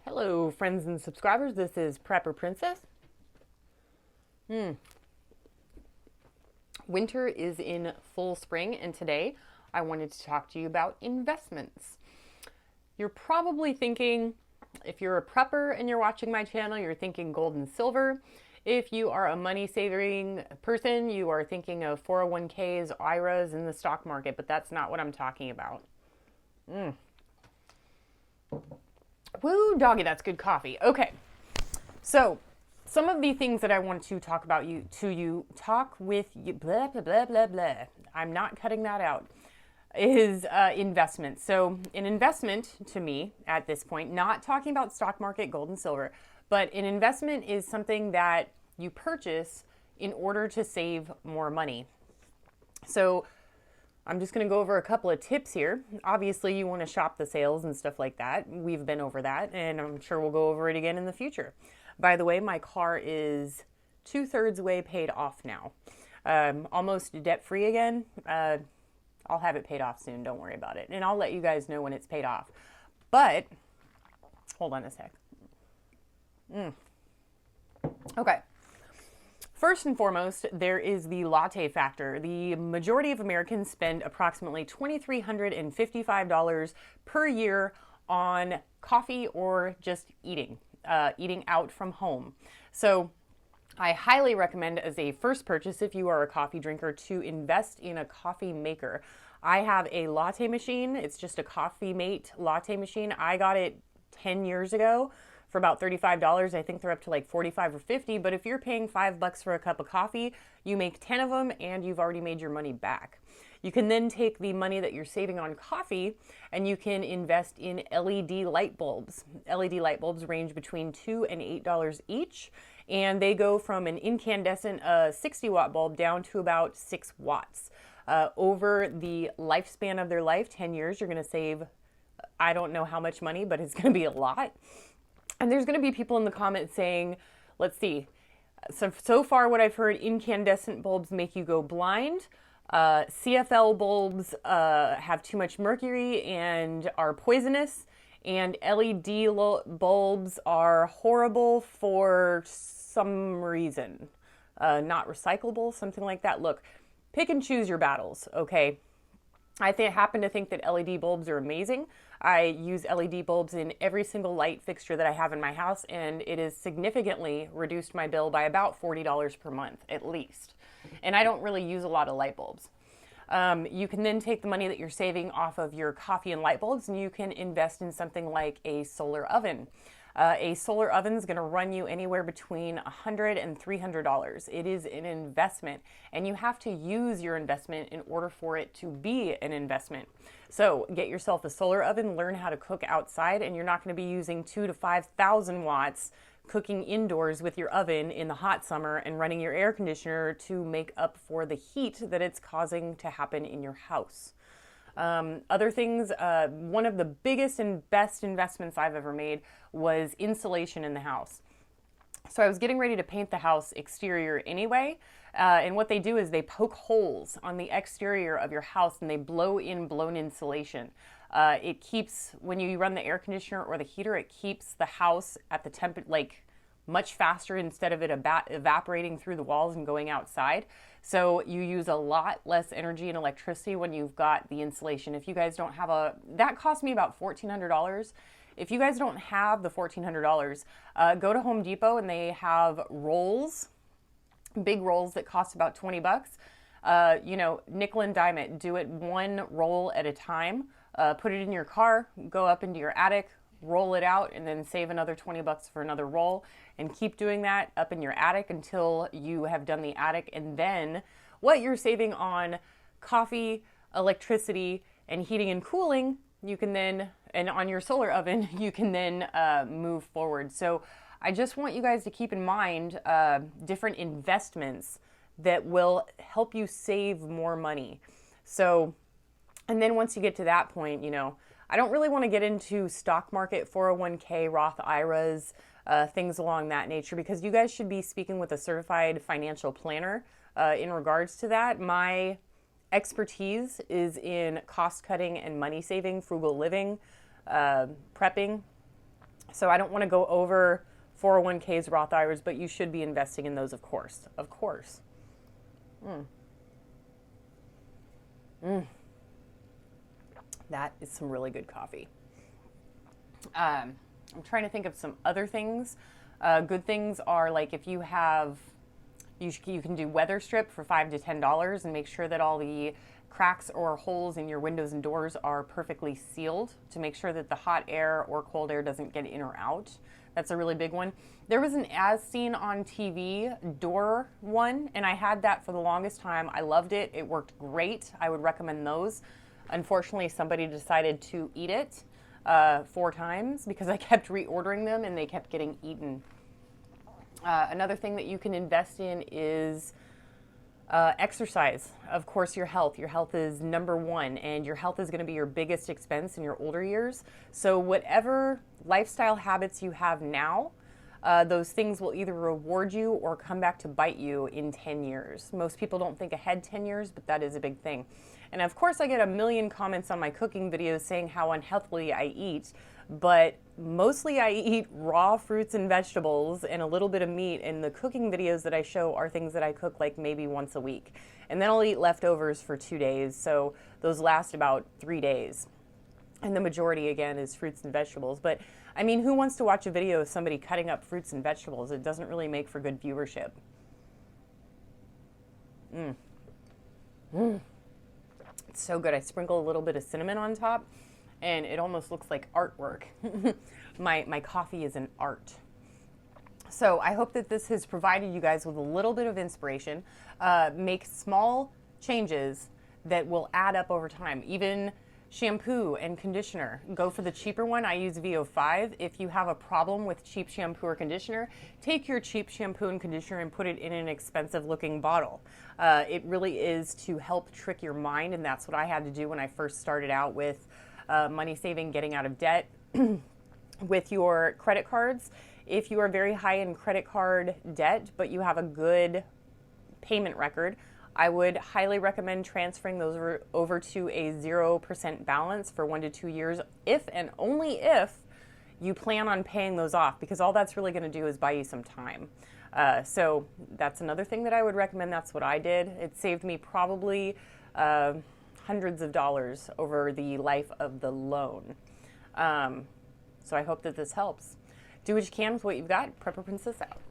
Hello, friends and subscribers. This is Prepper Princess. Winter is in full swing, and today I wanted to talk to you about investments. You're probably thinking, if you're a prepper and you're watching my channel, you're thinking gold and silver. If you are a money saving person, you are thinking of 401ks, IRAs, and the stock market, but that's not what I'm talking about. Woo, doggy, that's good coffee. Okay, so some of the things that I want to talk about talk with you, blah, blah, blah, blah, blah. I'm not cutting that out, is investment. So an investment to me at this point, not talking about stock market, gold and silver, but an investment is something that you purchase in order to save more money. So I'm just going to go over a couple of tips here. Obviously, you want to shop the sales and stuff like that. We've been over that, and I'm sure we'll go over it again in the future. By the way, my car is 2/3 way paid off now. Almost debt-free again. I'll have it paid off soon. Don't worry about it. And I'll let you guys know when it's paid off. But, hold on a sec. Okay. First and foremost, there is the latte factor. The majority of Americans spend approximately $2,355 per year on coffee or just eating out from home. So I highly recommend, as a first purchase, if you are a coffee drinker, to invest in a coffee maker. I have a latte machine. It's just a Coffee Mate latte machine. I got it 10 years ago for about $35. I think they're up to like $45 or $50, but if you're paying $5 for a cup of coffee, you make 10 of them and you've already made your money back. You can then take the money that you're saving on coffee and you can invest in LED light bulbs. LED light bulbs range between $2 and $8 each, and they go from an incandescent 60-watt bulb down to about 6 watts. Over the lifespan of their life, 10 years, you're going to save, I don't know how much money, but it's going to be a lot. And there's going to be people in the comments saying, let's see, so far what I've heard, incandescent bulbs make you go blind. CFL bulbs have too much mercury and are poisonous. And LED bulbs are horrible for some reason. Not recyclable, something like that. Look, pick and choose your battles, okay? I happen to think that LED bulbs are amazing. I use LED bulbs in every single light fixture that I have in my house, and it has significantly reduced my bill by about $40 per month, at least. And I don't really use a lot of light bulbs. You can then take the money that you're saving off of your coffee and light bulbs, and you can invest in something like a solar oven. A solar oven is going to run you anywhere between $100 and $300. It is an investment, and you have to use your investment in order for it to be an investment. So get yourself a solar oven, learn how to cook outside, and you're not going to be using 2,000 to 5,000 watts cooking indoors with your oven in the hot summer and running your air conditioner to make up for the heat that it's causing to happen in your house. Other things, one of the biggest and best investments I've ever made was insulation in the house. So I was getting ready to paint the house exterior anyway, and what they do is they poke holes on the exterior of your house and they blow in blown insulation. It keeps, when you run the air conditioner or the heater, it keeps the house at the temperature, like much faster, instead of it evaporating through the walls and going outside. So you use a lot less energy and electricity when you've got the insulation. If you guys don't have that cost me about $1,400. If you guys don't have the $1,400, go to Home Depot and they have rolls, big rolls that cost about $20. Nickel and dime it. Do it one roll at a time. Put it in your car, go up into your attic, roll it out, and then save another $20 for another roll, and keep doing that up in your attic until you have done the attic. And then what you're saving on coffee, electricity, and heating and cooling, you can then, and on your solar oven, you can then move forward. So I just want you guys to keep in mind different investments that will help you save more money. So, and then once you get to that point, I don't really want to get into stock market, 401k, Roth IRAs, things along that nature, because you guys should be speaking with a certified financial planner in regards to that. My expertise is in cost cutting and money saving, frugal living, prepping, So I don't want to go over 401ks, Roth IRAs, but you should be investing in those, of course. Of course. That is some really good coffee. I'm trying to think of some other things. Good things are like if you have, you can do weather strip for $5 to $10 and make sure that all the cracks or holes in your windows and doors are perfectly sealed to make sure that the hot air or cold air doesn't get in or out. That's a really big one. There was an As Seen on TV door one, and I had that for the longest time. I loved it. It worked great. I would recommend those. Unfortunately, somebody decided to eat it 4 times because I kept reordering them and they kept getting eaten. Another thing that you can invest in is exercise. Of course, your health. Your health is number one, and your health is going to be your biggest expense in your older years. So whatever lifestyle habits you have now, those things will either reward you or come back to bite you in 10 years. Most people don't think ahead 10 years, but that is a big thing. And of course, I get a million comments on my cooking videos saying how unhealthily I eat, but mostly I eat raw fruits and vegetables and a little bit of meat, and the cooking videos that I show are things that I cook like maybe once a week. And then I'll eat leftovers for 2 days, so those last about 3 days. And the majority, again, is fruits and vegetables. But, I mean, who wants to watch a video of somebody cutting up fruits and vegetables? It doesn't really make for good viewership. It's so good. I sprinkle a little bit of cinnamon on top, and it almost looks like artwork. My coffee is an art. So I hope that this has provided you guys with a little bit of inspiration. Make small changes that will add up over time. Even shampoo and conditioner. Go for the cheaper one. I use VO5. If you have a problem with cheap shampoo or conditioner, take your cheap shampoo and conditioner and put it in an expensive looking bottle. It really is to help trick your mind, and that's what I had to do when I first started out with money saving, getting out of debt. With your credit cards, if you are very high in credit card debt, but you have a good payment record, I would highly recommend transferring those over to a 0% balance for 1 to 2 years, if and only if you plan on paying those off, because all that's really going to do is buy you some time. So that's another thing that I would recommend. That's what I did. It saved me probably hundreds of dollars over the life of the loan. So I hope that this helps. Do what you can with what you've got. Prepper Princess out.